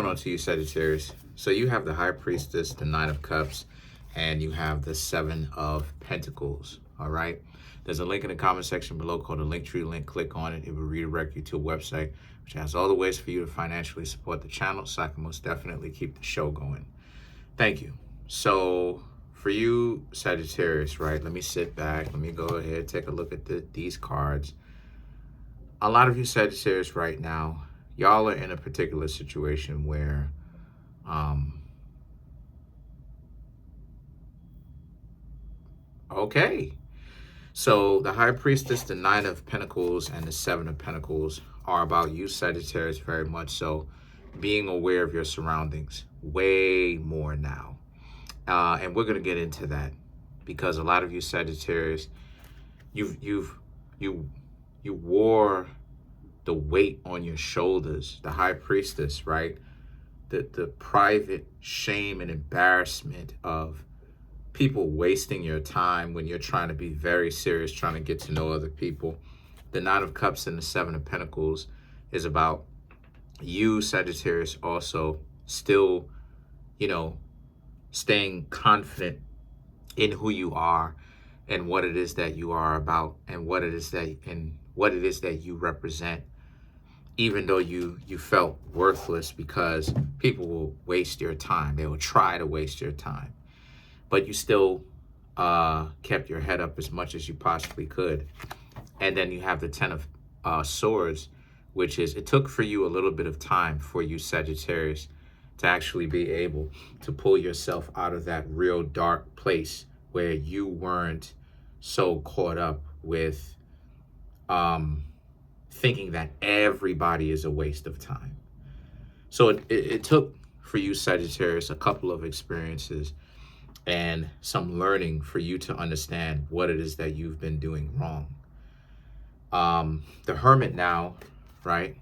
On to you, Sagittarius. So you have the High Priestess, the Nine of Cups, and you have the Seven of Pentacles. All right. There's a link in the comment section below called the Linktree link. Click on it. It will redirect you to a website which has all the ways for you to financially support the channel, so I can most definitely keep the show going. Thank you. So for you, Sagittarius, right? Let me sit back. Let me go ahead, take a look at these cards. A lot of you Sagittarius right now, y'all are in a particular situation where okay. So the High Priestess, the Nine of Pentacles, and the Seven of Pentacles are about you, Sagittarius, very much so. Being aware of your surroundings way more now. And we're going to get into that because a lot of you Sagittarius, you wore the weight on your shoulders, the High Priestess, right? The private shame and embarrassment of people wasting your time when you're trying to be very serious, trying to get to know other people. The Nine of Cups and the Seven of Pentacles is about you, Sagittarius, also still, staying confident in who you are and what it is that you are about and what it is that you represent, even though you felt worthless because people will waste your time. They will try to waste your time. But you still kept your head up as much as you possibly could. And then you have the Ten of Swords, which is, it took for you a little bit of time for you, Sagittarius, to actually be able to pull yourself out of that real dark place where you weren't so caught up with thinking that everybody is a waste of time. So it took for you, Sagittarius, a couple of experiences and some learning for you to understand what it is that you've been doing wrong. The Hermit now, right,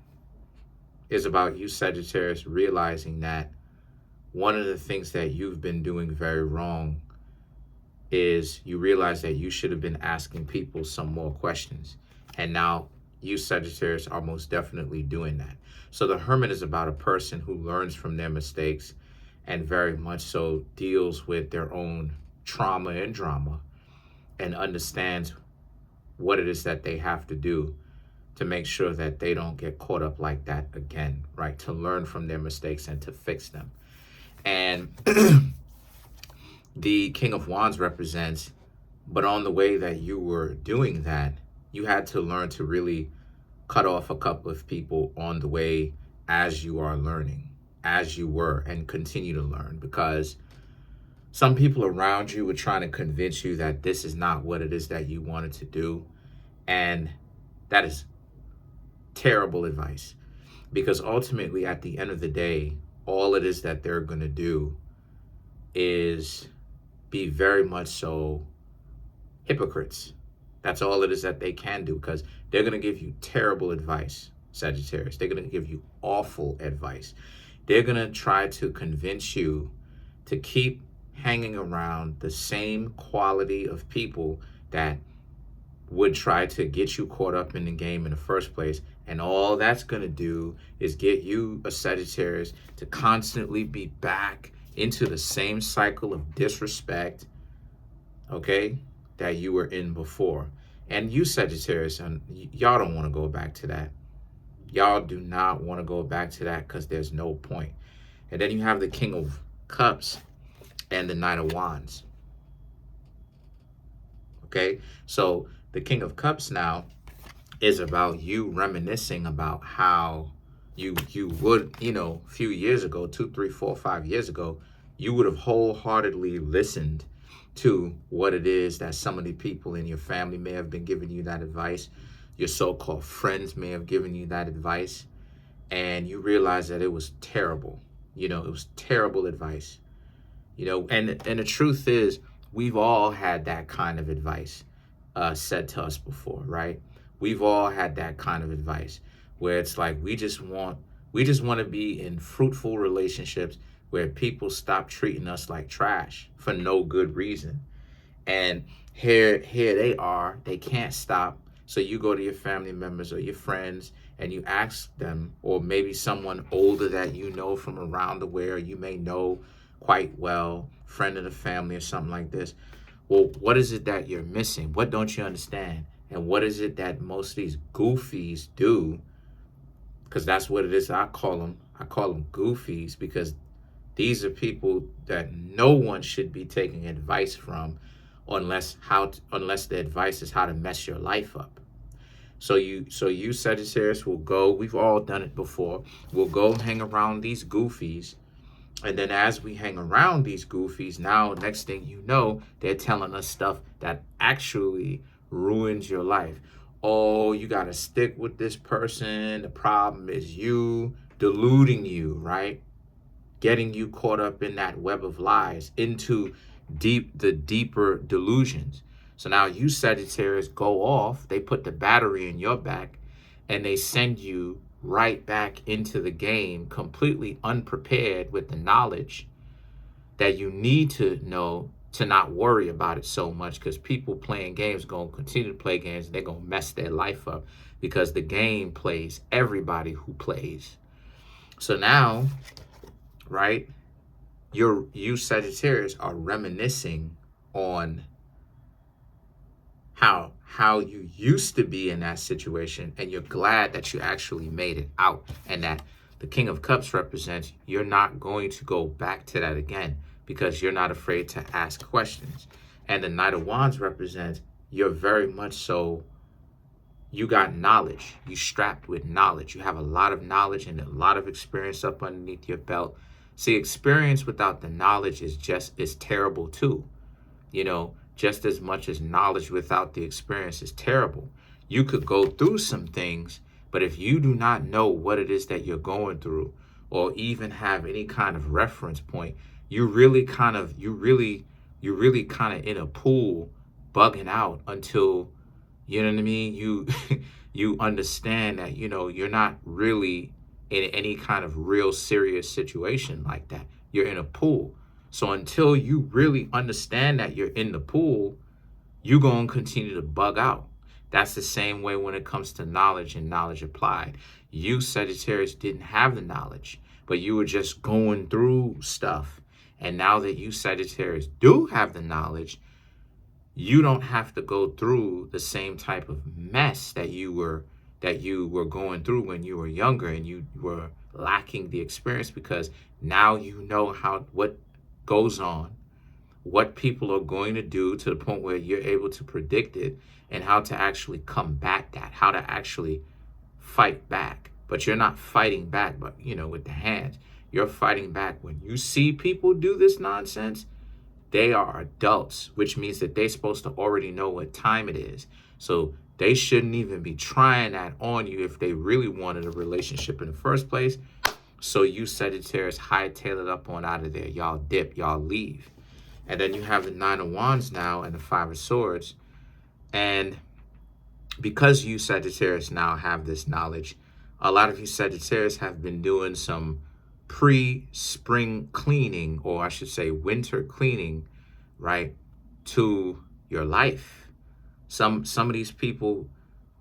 is about you, Sagittarius, realizing that one of the things that you've been doing very wrong is you realize that you should have been asking people some more questions. And now you, Sagittarius, are most definitely doing that. So the Hermit is about a person who learns from their mistakes and very much so deals with their own trauma and drama and understands what it is that they have to do to make sure that they don't get caught up like that again, right? To learn from their mistakes and to fix them. And the King of Wands represents, but on the way that you were doing that, you had to learn to really cut off a couple of people on the way as you are learning, as you were, and continue to learn, because some people around you were trying to convince you that this is not what it is that you wanted to do. And that is terrible advice, because ultimately at the end of the day, all it is that they're going to do is be very much so hypocrites. That's all it is that they can do, because they're going to give you terrible advice, Sagittarius. They're going to give you awful advice. They're going to try to convince you to keep hanging around the same quality of people that would try to get you caught up in the game in the first place. And all that's going to do is get you, a Sagittarius, to constantly be back into the same cycle of disrespect, okay, that you were in before. And you, Sagittarius, y'all don't want to go back to that. Y'all do not want to go back to that because there's no point. And then you have the King of Cups and the Knight of Wands. Okay, so the King of Cups now is about you reminiscing about how you would, a few years ago, 2, 3, 4, 5 years ago, you would have wholeheartedly listened to what it is that some of the people in your family may have been giving you that advice. Your so-called friends may have given you that advice, and you realize that it was terrible. It was terrible advice. And the truth is, we've all had that kind of advice said to us before, right? We've all had that kind of advice where it's like we just want to be in fruitful relationships where people stop treating us like trash for no good reason. And here they are, they can't stop. So you go to your family members or your friends and you ask them, or maybe someone older that you know from around the way, or you may know quite well, friend of the family or something like this. Well, what is it that you're missing? What don't you understand? And what is it that most of these goofies do? Because that's what it is. I call them goofies, because these are people that no one should be taking advice from, unless the advice is how to mess your life up. So you Sagittarius will go, we've all done it before, we'll go hang around these goofies. And then as we hang around these goofies, now next thing you know, they're telling us stuff that actually ruins your life. Oh, you got to stick with this person. The problem is you, deluding you, right? Getting you caught up in that web of lies, into the deeper delusions. So now you Sagittarius go off, they put the battery in your back, and they send you right back into the game completely unprepared with the knowledge that you need to know to not worry about it so much, because people playing games are going to continue to play games, and they're going to mess their life up, because the game plays everybody who plays. So now, right, you Sagittarius are reminiscing on how you used to be in that situation, and you're glad that you actually made it out, and that the King of Cups represents you're not going to go back to that again, because you're not afraid to ask questions. And the Knight of Wands represents you're very much so, you got knowledge, you strapped with knowledge, you have a lot of knowledge and a lot of experience up underneath your belt. See, experience without the knowledge is terrible too. You know, just as much as knowledge without the experience is terrible. You could go through some things, but if you do not know what it is that you're going through, or even have any kind of reference point, you really kind of in a pool bugging out until, you know what I mean, you understand that, you know, you're not really in any kind of real serious situation like that. You're in a pool. So until you really understand that you're in the pool, you're going to continue to bug out. That's the same way when it comes to knowledge and knowledge applied. You Sagittarius didn't have the knowledge, but you were just going through stuff. And now that you Sagittarius do have the knowledge, you don't have to go through the same type of mess that you were going through when you were younger, and you were lacking the experience, because now you know what goes on, what people are going to do, to the point where you're able to predict it, and how to actually combat that, how to actually fight back. But you're not fighting back, but with the hands. You're fighting back when you see people do this nonsense. They are adults, which means that they're supposed to already know what time it is. So they shouldn't even be trying that on you if they really wanted a relationship in the first place. So you Sagittarius hightail it up on out of there. Y'all dip, y'all leave. And then you have the Nine of Wands now and the Five of Swords. And because you Sagittarius now have this knowledge, a lot of you Sagittarius have been doing some pre-spring cleaning, or I should say winter cleaning, right, to your life. Some of these people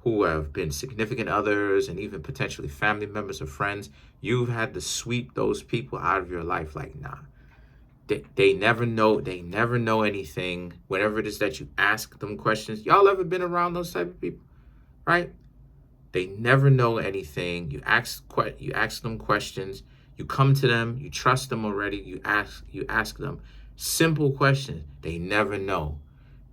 who have been significant others, and even potentially family members or friends, you've had to sweep those people out of your life. Like, nah, they never know anything. Whenever it is that you ask them questions, y'all ever been around those type of people, right? They never know anything. You ask them questions. You come to them, you trust them already, you ask them simple questions. They never know.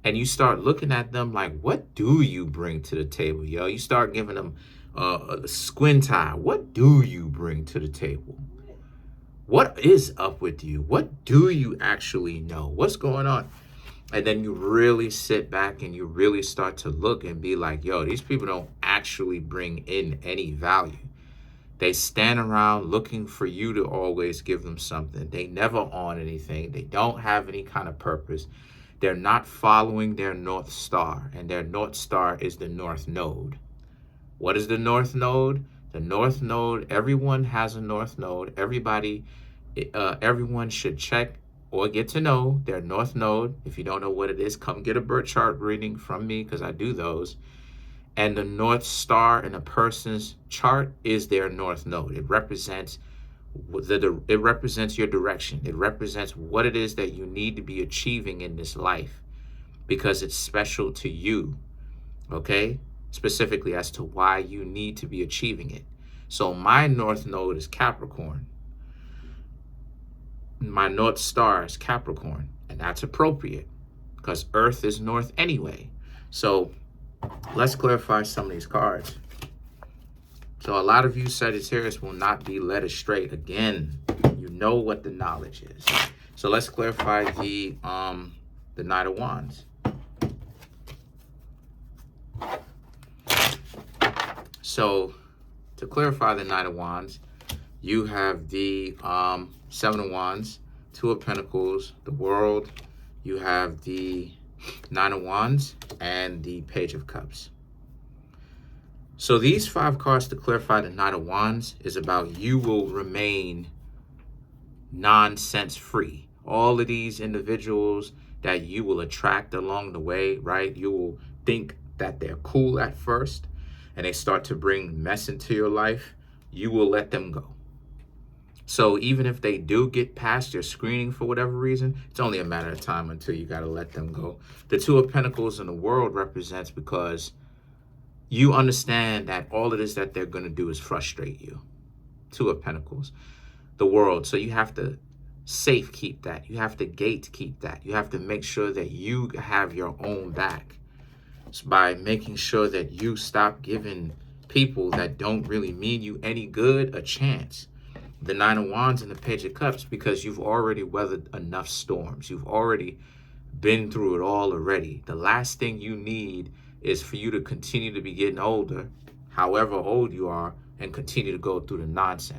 And you start looking at them like, what do you bring to the table, yo? You start giving them a squint eye. What do you bring to the table? What is up with you? What do you actually know? What's going on? And then you really sit back and you really start to look and be like, yo, these people don't actually bring in any value. They stand around looking for you to always give them something. They never own anything. They don't have any kind of purpose. They're not following their North Star, and their North Star is the North Node. What is the North Node? The North Node, everyone has a North Node. Everyone should check or get to know their North Node. If you don't know what it is, come get a birth chart reading from me, because I do those. And the North Star in a person's chart is their North Node. It represents your direction. It represents what it is that you need to be achieving in this life because it's special to you, okay? Specifically as to why you need to be achieving it. So my North Node is Capricorn. My North Star is Capricorn, and that's appropriate because Earth is North anyway. So let's clarify some of these cards. So a lot of you Sagittarius will not be led astray. Again, you know what the knowledge is. So let's clarify the Knight of Wands. So to clarify the Knight of Wands, you have the Seven of Wands, Two of Pentacles, the World. You have the Nine of Wands and the Page of Cups. So these 5 cards to clarify the Knight of Wands is about you will remain nonsense free. All of these individuals that you will attract along the way, right? You will think that they're cool at first and they start to bring mess into your life. You will let them go. So even if they do get past your screening for whatever reason, it's only a matter of time until you got to let them go. The Two of Pentacles in the World represents because you understand that all it is that they're going to do is frustrate you. Two of Pentacles, the World. So you have to safe keep that. You have to gate keep that. You have to make sure that you have your own back. It's by making sure that you stop giving people that don't really mean you any good a chance. The Nine of Wands and the Page of Cups, because you've already weathered enough storms. You've already been through it all already. The last thing you need is for you to continue to be getting older, however old you are, and continue to go through the nonsense.